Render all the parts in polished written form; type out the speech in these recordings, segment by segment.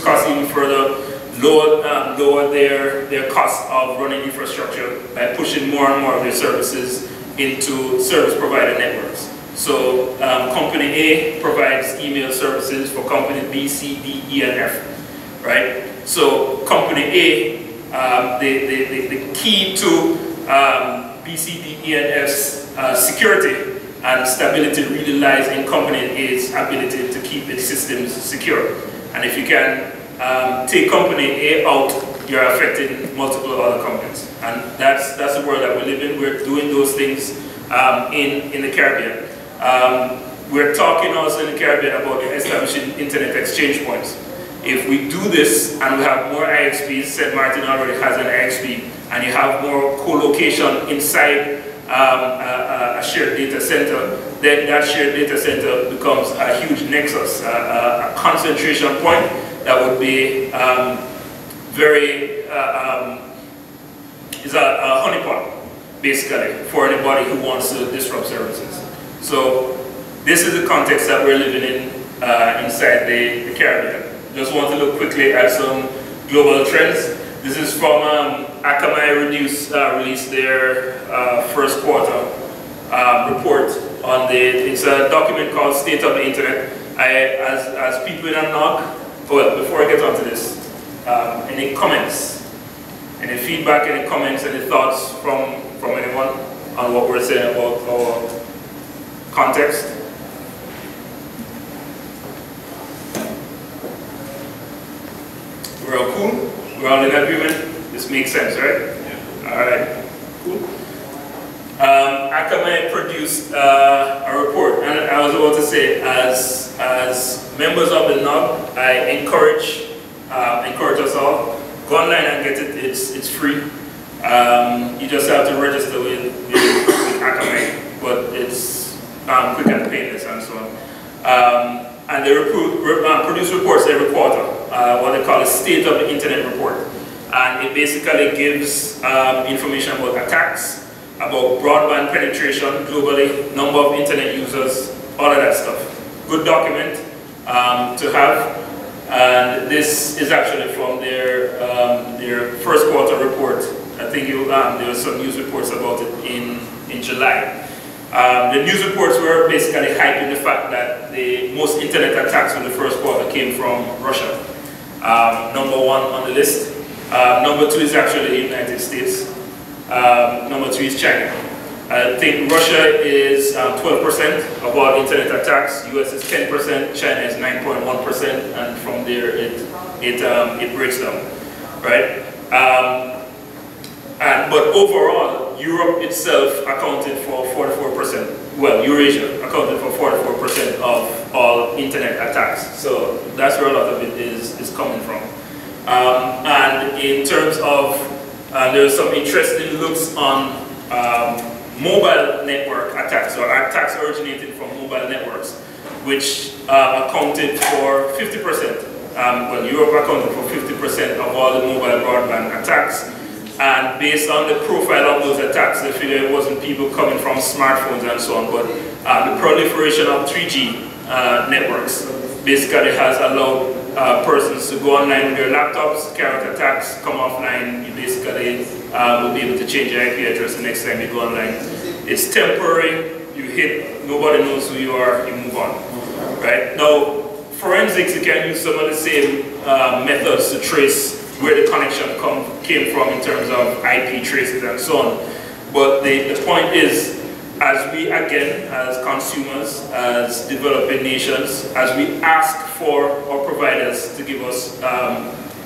costs even further, lower their cost of running infrastructure by pushing more and more of their services into service provider networks. So company A provides email services for company B, C, D, E, and F, right? So company A, the key to B, C, D, E, and F's security and stability really lies in company A's ability to keep its systems secure. And if you can take company A out, you're affecting multiple other companies. And that's the world that we live in. We're doing those things in the Caribbean. We're talking also in the Caribbean about establishing internet exchange points. If we do this and we have more IXPs, St. Martin already has an IXP, and you have more co-location inside a shared data center, then that shared data center becomes a huge nexus, a concentration point that would be is a honeypot, basically, for anybody who wants to disrupt services. So this is the context that we're living in inside the Caribbean. Just want to look quickly at some global trends. This is from Akamai released their first quarter report on it's a document called State of the Internet. As people in a knock, well, before I get onto this, any comments, any feedback, any comments, any thoughts from anyone on what we're saying about our context? We're all cool? We're all in agreement? This makes sense, right? Yeah. Alright, cool. Akamai produced a report, and I was about to say, as members of the NOG, I encourage us all, go online and get it. It's free. You just have to register with Akamai, but it's quick and painless and so on. And they produce reports every quarter, what they call a State of the Internet report. And it basically gives information about attacks, about broadband penetration globally, number of internet users, all of that stuff. Good document to have. And this is actually from their first quarter report. I think there were some news reports about it in July. The news reports were basically hyping the fact that the most internet attacks in the first quarter came from Russia. Number one on the list. Number two is actually the United States. Number three is China. I think Russia is 12% of all internet attacks. US is 10%. China is 9.1%, and from there it breaks down, right? But overall, Europe itself accounted for 44%. Well, Eurasia accounted for 44% of all internet attacks. So that's where a lot of it is coming from. And in terms of, there are some interesting looks on mobile network attacks, or attacks originating from mobile networks, which accounted for 50%. Well, Europe accounted for 50% of all the mobile broadband attacks. And based on the profile of those attacks, they figure it wasn't people coming from smartphones and so on, but the proliferation of 3G networks basically has allowed persons to go online with their laptops, carry out attacks, come offline. You basically will be able to change your IP address the next time you go online. It's temporary, you hit, nobody knows who you are, you move on. Right? Now, forensics, you can use some of the same methods to trace where the connection came from in terms of IP traces and so on. But the point is, as we, again, as consumers, as developing nations, as we ask for our providers to give us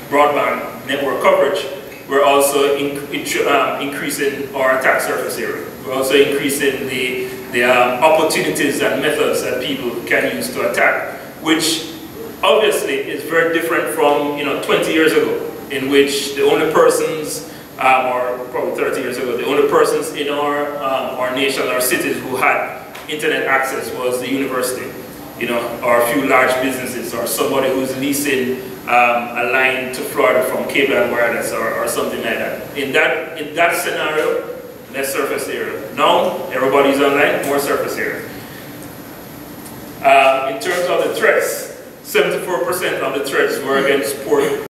broadband network coverage, we're also increasing our attack surface area. We're also increasing the opportunities and methods that people can use to attack, which obviously is very different from 20 years ago, in which the only persons, or probably 30 years ago, the only persons in our nation, our cities who had internet access was the university, or a few large businesses, or somebody who's leasing a line to Florida from cable and wireless, or something like that. In that scenario, less surface area. Now, everybody's online, more surface area. In terms of the threats, 74% of the threats were against port